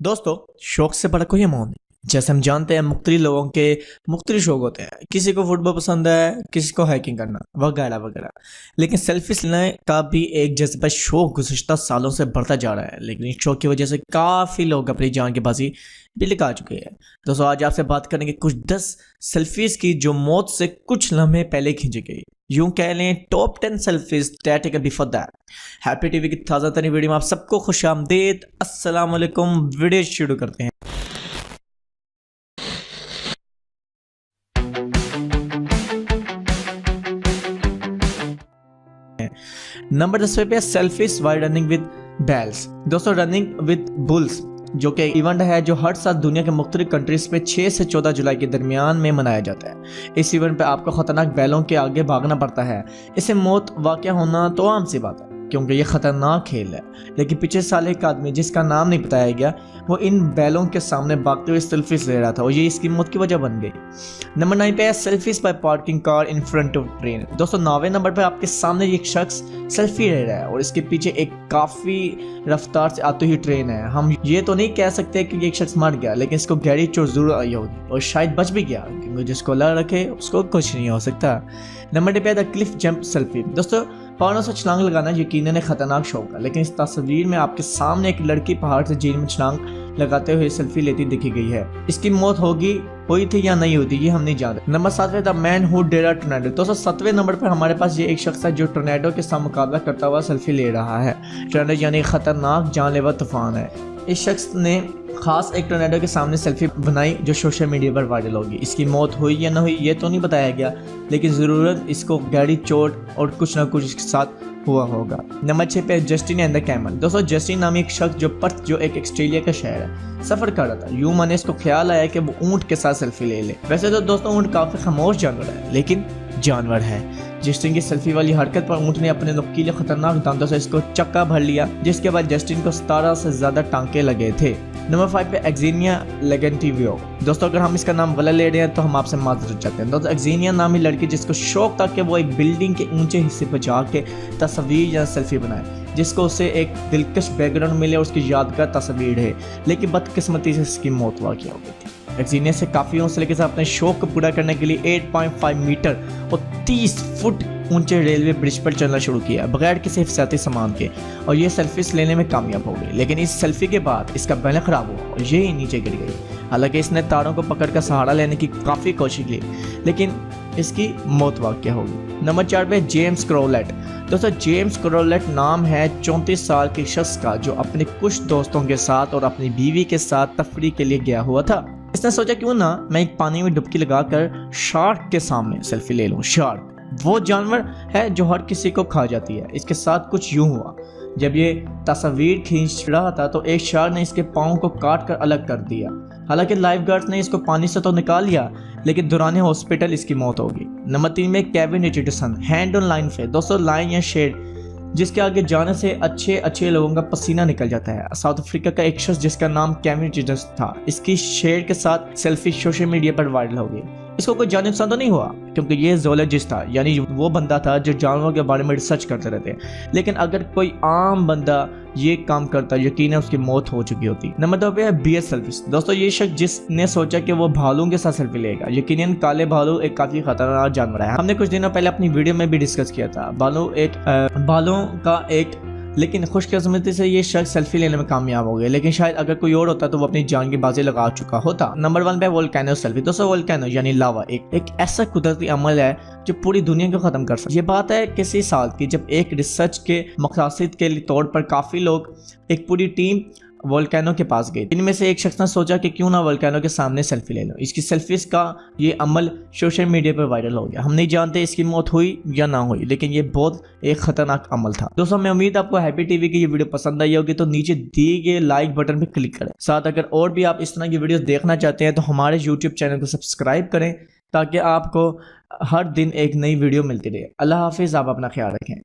दोस्तों, शौक से बड़ा कोई अमाउंट नहीं। जैसे हम जानते हैं मुख्तलिफ लोगों के मुख्तलिफ शौक होते हैं। किसी को फुटबॉल पसंद है, किसी को हाइकिंग करना वगैरह वगैरह। लेकिन सेल्फीज लेने का भी एक जज्बा शौक गुज़श्ता सालों से बढ़ता जा रहा है। लेकिन इस शौक की वजह से काफ़ी लोग अपनी जान की बाजी भी लगा चुके हैं। दोस्तों, आज आपसे बात करेंगे कुछ 10 सेल्फीज की जो मौत से कुछ लम्हे पहले खींची गई। यूं कह लें top 10 selfies that before that. Happy TV की ताज़ा तरीन वीडियो में आप सबको खुशामदीद। अस्सलाम वालेकुम। वीडियो शुरू करते हैं। नंबर 10 पे selfies while running with bells. दोस्तों, रनिंग विद बुल्स जो कि इवेंट है जो हर साल दुनिया के मुख्तलिफ कंट्रीज में 6 से 14 जुलाई के दरमियान में मनाया जाता है। इस इवेंट पे आपको खतरनाक बैलों के आगे भागना पड़ता है। इससे मौत वाक़या होना तो आम सी बात है क्योंकि ये खतरनाक खेल है। लेकिन पिछले साल एक आदमी जिसका नाम नहीं बताया गया, वो इन बैलों के सामने भागते हुए सेल्फीज ले रहा था और ये इसकी मौत की वजह बन गई। नंबर 9 पे है selfies by parking car in front of train. दोस्तों, 9वें नंबर पे आपके सामने एक शख्स सेल्फी ले रहा है और इसके पीछे एक काफ़ी रफ्तार से आती हुई ट्रेन है। हम ये तो नहीं कह सकते कि एक शख्स मर गया, लेकिन इसको गहरी चोट जरूर आई होगी और शायद बच भी गया क्योंकि जिसको लग रखे उसको कुछ नहीं हो सकता। नंबर 10 पे द क्लिफ जंप सेल्फी। दोस्तों, पहाड़ों से छलांग लगाना यकीनन एक खतरनाक शौक है, लेकिन इस तस्वीर में आपके सामने एक लड़की पहाड़ से झील में छलांग लगाते हुए सेल्फी लेती दिखी गई है। इसकी मौत हुई थी या नहीं हुई थी ये हम नहीं जानते। नंबर 7 पे the man who dead a tornado. दोस्तों, 7वें नंबर पर हमारे पास ये एक शख्स है जो टोर्नेडो के साथ मुकाबला करता हुआ सेल्फी ले रहा है। टोर्नेडो यानी खतरनाक जानलेवा तूफान है। इस शख्स ने खास एक टोर्नेडो के सामने सेल्फी बनाई जो सोशल मीडिया पर वायरल होगी। इसकी मौत हुई या ना हुई ये तो नहीं बताया गया, लेकिन ज़रूरत इसको गहरी चोट और कुछ ना कुछ इसके साथ हुआ होगा। नंबर 6 पे जस्टिन एंड द कैमल। दोस्तों, जस्टिन नामी एक शख्स जो पर्थ जो एक ऑस्ट्रेलिया का शहर है सफ़र कर रहा था। यूं माने इसको ख्याल आया कि वो ऊँट के साथ सेल्फी ले ले। वैसे तो दोस्तों ऊँट काफ़ी खामोश जानवर है, लेकिन जानवर है। जस्टिन की सेल्फी वाली हरकत पर ऊँट ने अपने नुकीले खतरनाक दांतों से इसको चक्का भर लिया, जिसके बाद जस्टिन को 17 से ज़्यादा टांके लगे थे। नंबर 5 पे एक्जीनिया लेगेंटिवियो। दोस्तों, अगर हम इसका नाम गलत ले रहे हैं तो हम आपसे माजरत चाहते हैं। दोस्तों, एक्जीनिया नामी लड़की जिसको शौक था कि वो एक बिल्डिंग के ऊंचे हिस्से पर जाके तस्वीर या सेल्फी बनाए, जिसको उसे एक दिलकश बैकग्राउंड मिले और उसकी यादगार तस्वीर है, लेकिन बदकिस्मती से इसकी मौत वाक़या हो गई थी। एक्जीनिया से काफ़ी हौसले के साथ अपने शौक को पूरा करने के लिए 8.5 मीटर और 30 फुट ऊंचे रेलवे ब्रिज पर चलना शुरू किया बगैर किसी हिफाजती सामान के, और ये सेल्फीज लेने में कामयाब हो गई। लेकिन इस सेल्फी के बाद इसका बैल खराब हुआ और ये नीचे गिर गई। हालांकि इसने तारों को पकड़कर सहारा लेने की काफ़ी कोशिश की, लेकिन इसकी मौत वाक़या हो गई। नंबर 4 पे जेम्स क्रोलेट। दोस्तों, जेम्स क्रोलेट नाम है 34 साल के शख्स का जो अपने कुछ दोस्तों के साथ और अपनी बीवी के साथ तफरीह के लिए गया हुआ था। इसने सोचा क्यों ना मैं एक पानी में डुबकी लगाकर शार्क के सामने सेल्फी ले लूँ। शार्क वो जानवर है जो हर किसी को खा जाती है। इसके साथ कुछ यूं हुआ, जब ये तस्वीर खींच रहा था तो एक शार्क ने इसके पाँव को काट कर अलग कर दिया। हालांकि लाइफ गार्ड्स ने इसको पानी से तो निकाल लिया, लेकिन दौरान हॉस्पिटल इसकी मौत हो गई। नंबर 3 में Kevin Richardson, hand on line पे। दोस्तों, लाइन या शेड जिसके आगे जाने से अच्छे लोगों का पसीना निकल जाता है। साउथ अफ्रीका का एक शख्स जिसका नाम केविन रिचर्डसन था, इसकी शेर के साथ सेल्फी सोशल मीडिया पर वायरल हो गई। इसको कोई जानी नुकसान तो नहीं हुआ क्योंकि ये ज़ूलॉजिस्ट था, यानी वो बंदा था जो जानवरों के बारे में रिसर्च करते रहते। लेकिन अगर कोई आम बंदा ये काम करता यकीनन उसकी मौत हो चुकी होती। नंबर 2 पे है बियर सेल्फीज। दोस्तों, ये शख्स जिसने सोचा कि वो भालू के साथ सेल्फी लेगा। यकीनन काले भालू एक काफ़ी खतरनाक जानवर है। हमने कुछ दिनों पहले अपनी वीडियो में भी डिस्कस किया था। भालू का एक लेकिन खुशकिस्मती से ये शख्स सेल्फी लेने में कामयाब हो गए, लेकिन शायद अगर कोई और होता तो वो अपनी जान की बाजी लगा चुका होता। नंबर 1 पे वोल्केनो सेल्फी। दोस्तों, वोल्केनो यानी लावा एक ऐसा कुदरती अमल है जो पूरी दुनिया को ख़त्म कर सकता है। ये बात है किसी साल की जब एक रिसर्च के मकसद के तौर पर काफ़ी लोग एक पूरी टीम वोल्केनो के पास गई। इनमें से एक शख्स ने सोचा कि क्यों ना वोल्केनो के सामने सेल्फी ले लो। इसकी सेल्फीज का ये अमल सोशल मीडिया पर वायरल हो गया। हम नहीं जानते इसकी मौत हुई या ना हुई, लेकिन ये बहुत एक खतरनाक अमल था। दोस्तों, मैं उम्मीद आपको हैप्पी टीवी की ये वीडियो पसंद आई होगी, तो नीचे दिए गए लाइक बटन पर क्लिक करें। साथ अगर और भी आप इस तरह की वीडियो देखना चाहते हैं तो हमारे यूट्यूब चैनल को सब्सक्राइब करें ताकि आपको हर दिन एक नई वीडियो मिलती रहे। अल्लाह हाफिज़। आप अपना ख्याल रखें।